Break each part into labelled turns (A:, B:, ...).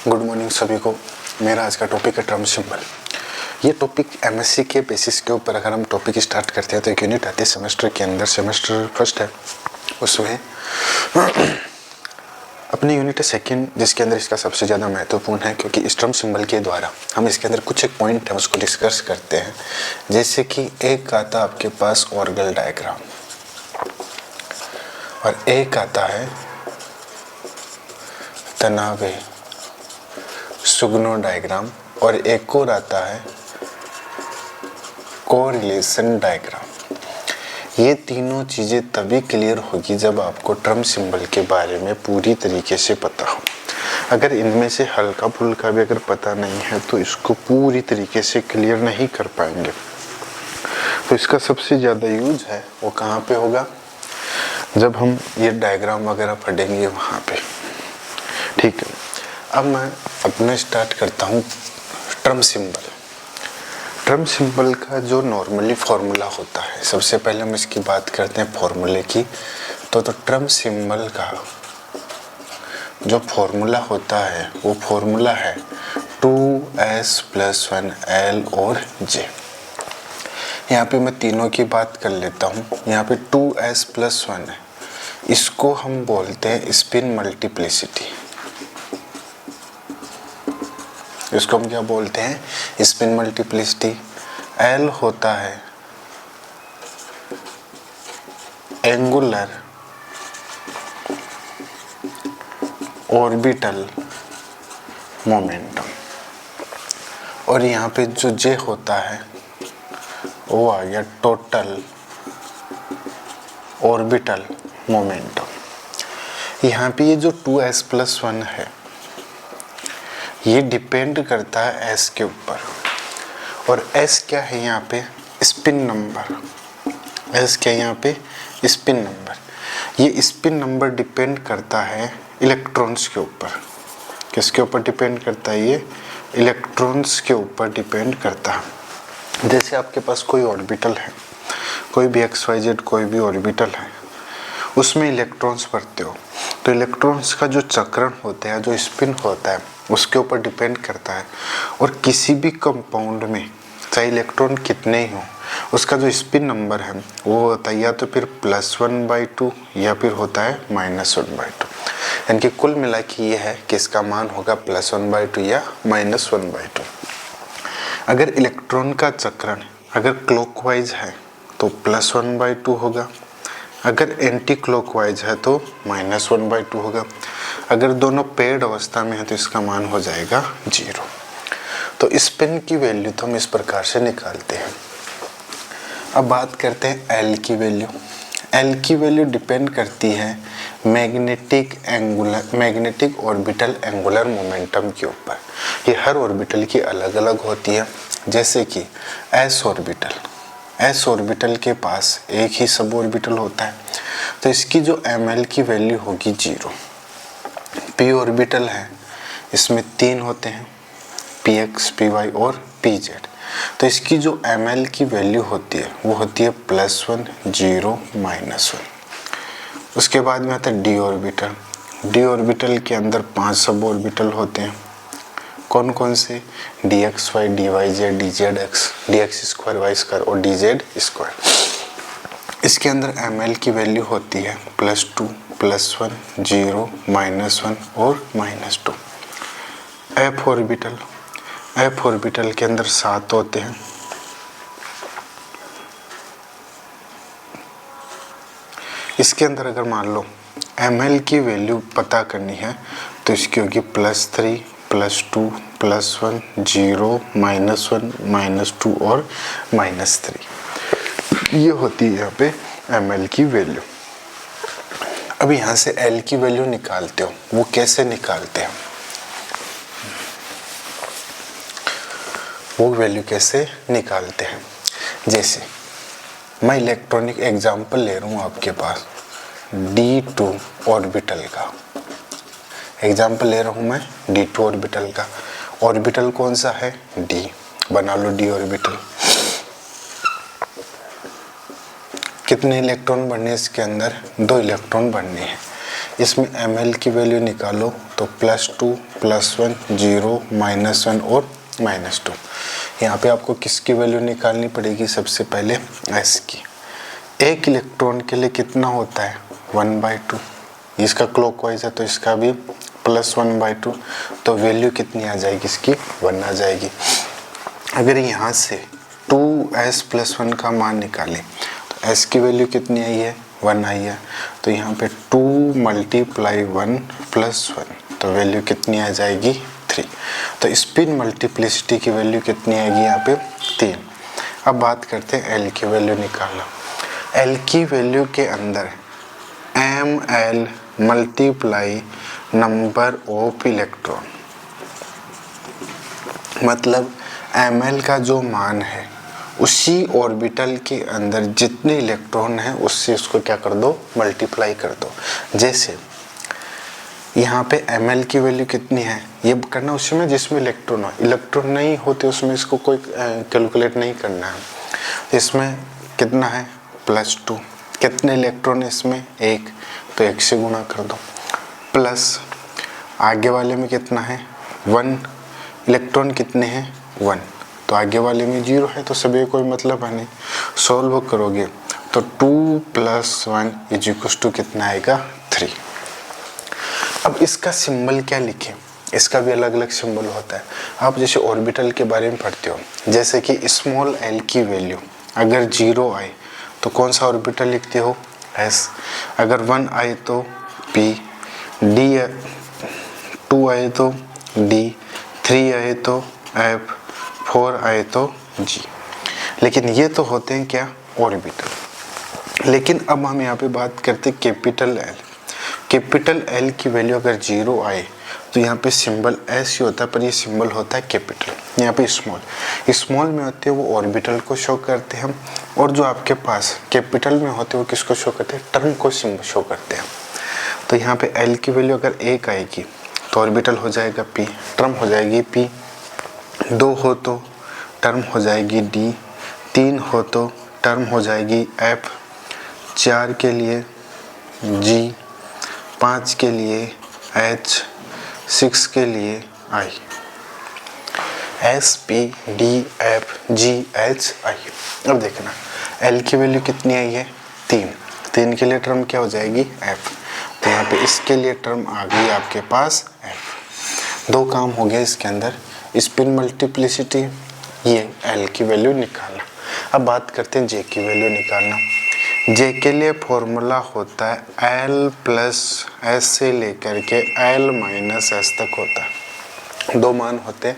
A: Good morning सभी को। मेरा आज का टॉपिक है ट्रम सिंबल। ये टॉपिक एमएससी के बेसिस के ऊपर अगर हम टॉपिक स्टार्ट करते हैं तो एक यूनिट आती है सेमेस्टर के अंदर, सेमेस्टर फर्स्ट है, उसमें अपनी यूनिट है सेकंड, जिसके अंदर इसका सबसे ज़्यादा महत्वपूर्ण है क्योंकि इस ट्रम सिंबल के द्वारा हम इसके अंदर कुछ एक पॉइंट है उसको डिस्कस करते हैं। जैसे कि एक आता आपके पास ऑर्गल डायग्राम और एक आता है तनावे सुगनो डायग्राम और एक और आता है कोरिलेशन डायग्राम। ये तीनों चीज़ें तभी क्लियर होगी जब आपको ट्रम सिंबल के बारे में पूरी तरीके से पता हो। अगर इनमें से हल्का फुल्का भी अगर पता नहीं है तो इसको पूरी तरीके से क्लियर नहीं कर पाएंगे। तो इसका सबसे ज़्यादा यूज है वो कहाँ पे होगा, जब हम ये डायग्राम वगैरह पढ़ेंगे वहाँ पे। ठीक है, अब मैं अपना स्टार्ट करता हूँ ट्रम सिंबल। ट्रम सिंबल का जो नॉर्मली फॉर्मूला होता है, सबसे पहले हम इसकी बात करते हैं फॉर्मूले की। तो ट्रम सिंबल का जो फॉर्मूला होता है वो फॉर्मूला है 2s + 1 L और J। यहाँ पे मैं तीनों की बात कर लेता हूँ। यहाँ पे 2s + 1 है, इसको हम बोलते हैं स्पिन मल्टीप्लिसिटी। इसको हम क्या बोलते हैं, स्पिन मल्टीप्लिसिटी। L होता है एंगुलर ऑर्बिटल मोमेंटम और यहाँ पे जो J होता है वो आ गया टोटल ऑर्बिटल मोमेंटम। यहाँ पे ये जो 2s + 1 है ये डिपेंड करता है s के ऊपर, और s क्या है यहाँ पे, स्पिन नंबर। s क्या है यहाँ पे, स्पिन नंबर। ये स्पिन नंबर डिपेंड करता है इलेक्ट्रॉन्स के ऊपर। किसके ऊपर डिपेंड करता है, ये इलेक्ट्रॉन्स के ऊपर डिपेंड करता है। जैसे आपके पास कोई ऑर्बिटल है, कोई भी XYZ कोई भी ऑर्बिटल है, उसमें इलेक्ट्रॉन्स भरते हो तो इलेक्ट्रॉन्स का जो चक्रण होता है, जो स्पिन होता है, उसके ऊपर डिपेंड करता है। और किसी भी कंपाउंड में चाहे इलेक्ट्रॉन कितने ही हो, उसका जो स्पिन नंबर है वो होता है या तो फिर +1/2 या फिर होता है -1/2। यानी कि कुल मिला के ये है कि इसका मान होगा +1/2 या -1/2। अगर इलेक्ट्रॉन का चक्रण अगर क्लॉकवाइज है तो +1/2 होगा, अगर एंटी क्लॉकवाइज है तो -1/2 होगा। अगर दोनों पेड अवस्था में है तो इसका मान हो जाएगा 0। तो स्पिन की वैल्यू तो हम इस प्रकार से निकालते हैं। अब बात करते हैं L की वैल्यू। L की वैल्यू डिपेंड करती है मैग्नेटिक ऑर्बिटल एंगुलर मोमेंटम के ऊपर। ये हर ऑर्बिटल की अलग अलग होती है। जैसे कि s ऑर्बिटल के पास एक ही सब ऑर्बिटल होता है तो इसकी जो ml की वैल्यू होगी 0। p ऑर्बिटल है, इसमें 3 होते हैं, px, py और pz। तो इसकी जो ml की वैल्यू होती है वो होती है +1, 0, -1। उसके बाद में आता है d ऑर्बिटल। d ऑर्बिटल के अंदर 5 सब ऑर्बिटल होते हैं। कौन कौन से, dxy, dyz, dzx, dx² y² और dz²। इसके अंदर ml की वैल्यू होती है +2, +1, 0, -1 और -2। f ऑर्बिटल के अंदर 7 होते हैं। इसके अंदर अगर मान लो ml की वैल्यू पता करनी है तो इसकी होगी +3, +2, +1, 0, -1, -2 और -3। ये होती है यहाँ पे ml की वैल्यू। अब यहाँ से L की वैल्यू निकालते हो, वो कैसे निकालते हैं, वो वैल्यू कैसे निकालते हैं। जैसे मैं इलेक्ट्रॉनिक एग्जाम्पल ले रहा हूँ आपके पास D2 ऑर्बिटल का एग्जाम्पल ले रहा हूँ मैं D2 ऑर्बिटल का। ऑर्बिटल कौन सा है, D। बना लो D ऑर्बिटल। कितने इलेक्ट्रॉन बनने इसके अंदर, 2 इलेक्ट्रॉन बनने हैं। इसमें ml की वैल्यू निकालो तो +2 +1 0 -1 और -2। यहाँ पे आपको किसकी वैल्यू निकालनी पड़ेगी? सबसे पहले s की। एक इलेक्ट्रॉन के लिए कितना होता है? 1/2। इसका क्लॉकवाइज है तो इसका भी +1/2, तो वैल्यू कितनी आ जाएगी? इसकी 1 आ जाएगी। अगर यहाँ से 2s+1 का मान निकालें तो s की वैल्यू कितनी आई है? 1 आई है। तो यहाँ पे 2 × 1 + 1, तो वैल्यू कितनी आ जाएगी? 3। तो स्पिन मल्टीप्लिसिटी की वैल्यू कितनी आएगी यहाँ पे? 3। अब बात करते हैं L की वैल्यू निकालना। L की वैल्यू के अंदर ml × नंबर ऑफ इलेक्ट्रॉन, मतलब ml का जो मान है उसी ऑर्बिटल के अंदर जितने इलेक्ट्रॉन हैं उससे उसको क्या कर दो? मल्टीप्लाई कर दो। जैसे यहाँ पे ml की वैल्यू कितनी है ये करना उसमें जिसमें इलेक्ट्रॉन हो। इलेक्ट्रॉन नहीं होते उसमें इसको कोई कैलकुलेट नहीं करना है। इसमें कितना है? +2। कितने इलेक्ट्रॉन इसमें? 1, तो 1 से गुणा कर दो। प्लस आगे वाले में कितना है? 1। इलेक्ट्रॉन कितने हैं? 1, तो आगे वाले में 0 है, तो सभी कोई मतलब है नहीं। सॉल्व करोगे तो 2 + 1 = कितना आएगा? 3। अब इसका सिंबल क्या लिखें? इसका भी अलग अलग सिंबल होता है। आप जैसे ऑर्बिटल के बारे में पढ़ते हो, जैसे कि स्मॉल l की वैल्यू अगर 0 आए तो कौन सा ऑर्बिटल लिखते हो? s। अगर 1 आए तो p, d 2 आए तो d, 3 आए तो f, 4 आए तो g। लेकिन ये तो होते हैं क्या? ऑर्बिटल। लेकिन अब हम यहाँ पे बात करते हैं कैपिटल L। कैपिटल L की वैल्यू अगर 0 आए तो यहाँ पे सिंबल S ही होता है, पर ये सिंबल होता है कैपिटल। यहाँ पे स्मॉल में होते हैं वो ऑर्बिटल को शो करते हैं, और जो आपके पास कैपिटल में होते हैं वो किसको शो करते हैं? टर्म को शो करते हैं। तो यहाँ पे L की वैल्यू अगर 1 आएगी तो ऑर्बिटल हो जाएगा P, टर्म हो जाएगी P। 2 हो तो टर्म हो जाएगी D, 3 हो तो टर्म हो जाएगी F, 4 के लिए G, 5 के लिए H, 6 के लिए I। S, P, D, F, G, H, I। अब देखना L की वैल्यू कितनी आई है? 3 के लिए टर्म क्या हो जाएगी? F। तो यहाँ पे इसके लिए टर्म आ गई आपके पास F। 2 काम हो गया इसके अंदर, स्पिन मल्टीप्लिसिटी, ये L की वैल्यू निकालना। अब बात करते हैं J की वैल्यू निकालना। J के लिए फॉर्मूला होता है L + S से लेकर के L - S तक होता है। 2 मान होते हैं,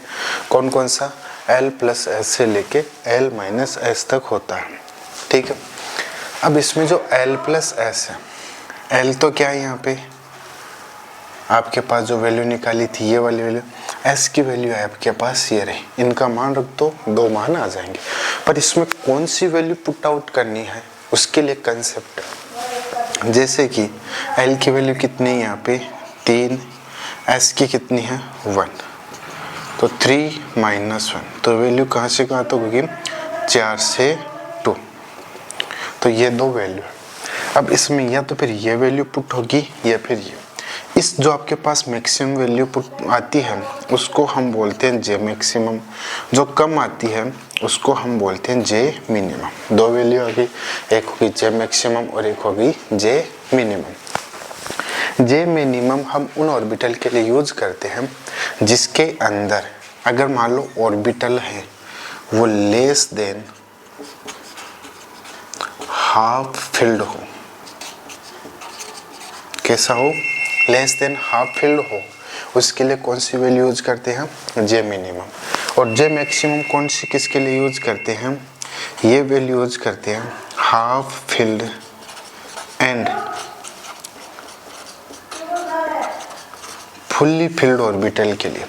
A: कौन कौन सा? L + S से लेके L - S तक होता है। ठीक है। अब इसमें जो L + S है, L तो क्या है यहाँ पे आपके पास जो वैल्यू निकाली थी ये वाली वैल्यू, S की वैल्यू है आपके पास ये रही, इनका मान रख दो, 2 मान आ जाएंगे। पर इसमें कौन सी वैल्यू पुट आउट करनी है उसके लिए कंसेप्ट है। जैसे कि L की वैल्यू कितनी है यहाँ पे? 3, S की कितनी है? 1, तो 3 - 1, तो वैल्यू कहाँ से कहाँ तक होगी? 4 से 2, तो ये 2 वैल्यू है। अब इसमें या तो फिर ये वैल्यू पुट होगी या फिर ये। इस जो आपके पास मैक्सिमम वैल्यू पुट आती है उसको हम बोलते हैं J मैक्सिमम, जो कम आती है उसको हम बोलते हैं J मिनिमम। 2 वैल्यू आ गई, एक होगी J मैक्सिमम और एक होगी J मिनिमम। J मिनिमम हम उन ऑर्बिटल के लिए यूज करते हैं जिसके अंदर अगर मान लो ऑर्बिटल है वो लेस देन हाफ फिल्ड हो। कैसा हो? लेस देन हाफ फिल्ड हो, उसके लिए कौन सी वैल्यू यूज करते हैं? J minimum. और J मैक्सिमम कौन सी किसके लिए यूज करते हैं? ये वैल्यू यूज करते हैं half filled and fully filled orbital के लिए।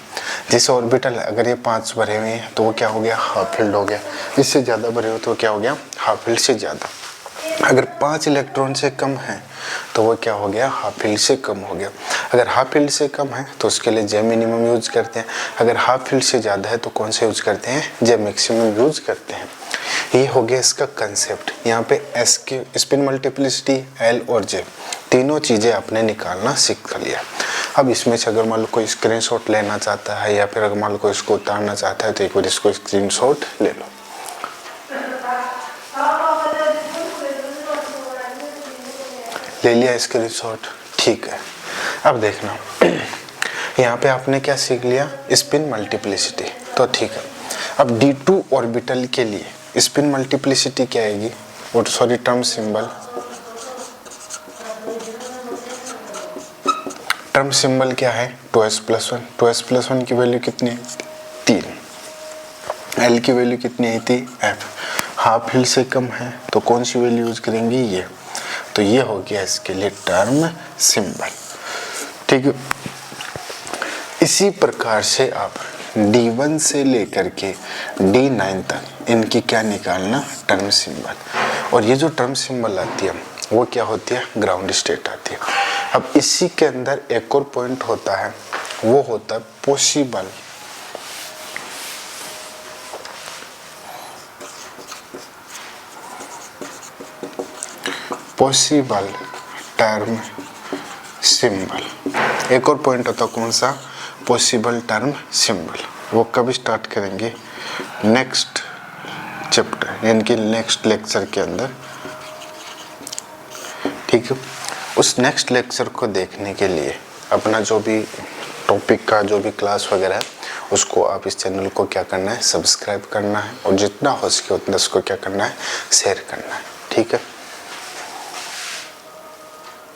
A: जैसे ऑर्बिटल अगर ये 5 भरे हुए हैं तो वो क्या हो गया? हाफ फिल्ड हो गया। इससे ज़्यादा भरे हो तो क्या हो गया? हाफ फिल्ड से ज़्यादा। अगर 5 इलेक्ट्रॉन से कम है तो वो क्या हो गया? हाफ फील्ड से कम हो गया। अगर हाफ फील्ड से कम है तो उसके लिए J मिनिमम यूज करते हैं। अगर हाफ फील्ड से ज़्यादा है तो कौन से यूज करते हैं? J मैक्सिमम यूज करते हैं। ये हो गया इसका कंसेप्ट। यहाँ पे S की स्पिन मल्टीप्लिसिटी L और J तीनों चीज़ें आपने निकालना सीख लिया। अब इसमें से अगर मान लो कोई स्क्रीनशॉट लेना चाहता है या फिर अगर मान लो कोई इसको उतारना चाहता है तो एक बार इसको स्क्रीनशॉट ले लो। ले लिया स्क्रीनशॉट, ठीक है। अब देखना यहाँ पे आपने क्या सीख लिया, स्पिन मल्टीप्लिसिटी, तो ठीक है। अब D2 ऑर्बिटल के लिए स्पिन मल्टीप्लिसिटी क्या आएगी, और sorry term symbol, term symbol क्या है 2s+1। 2s+1 की वैल्यू कितनी है 3, L की वैल्यू कितनी आई थी F, हाफ हिल से कम है तो कौन सी वैल्यू यूज करेंगे ये, तो ये हो गया इसके लिए टर्म सिंबल, ठीक है। इसी प्रकार से आप D1 से लेकर के D9 तक इनकी क्या निकालना, टर्म सिंबल, और ये जो टर्म सिंबल आती है वो क्या होती है, ग्राउंड स्टेट आती है। अब इसी के अंदर एक और पॉइंट होता है, वो होता है पॉसिबल टर्म सिंबल। एक और पॉइंट होता है कौन सा, पॉसिबल टर्म सिंबल। वो कब स्टार्ट करेंगे, नेक्स्ट चैप्टर यानी कि नेक्स्ट लेक्चर के अंदर, ठीक है। उस नेक्स्ट लेक्चर को देखने के लिए अपना जो भी टॉपिक का जो भी क्लास वगैरह है उसको आप इस चैनल को क्या करना है, सब्सक्राइब करना है, और जितना हो सके उतना उसको क्या करना है, शेयर करना है, ठीक है।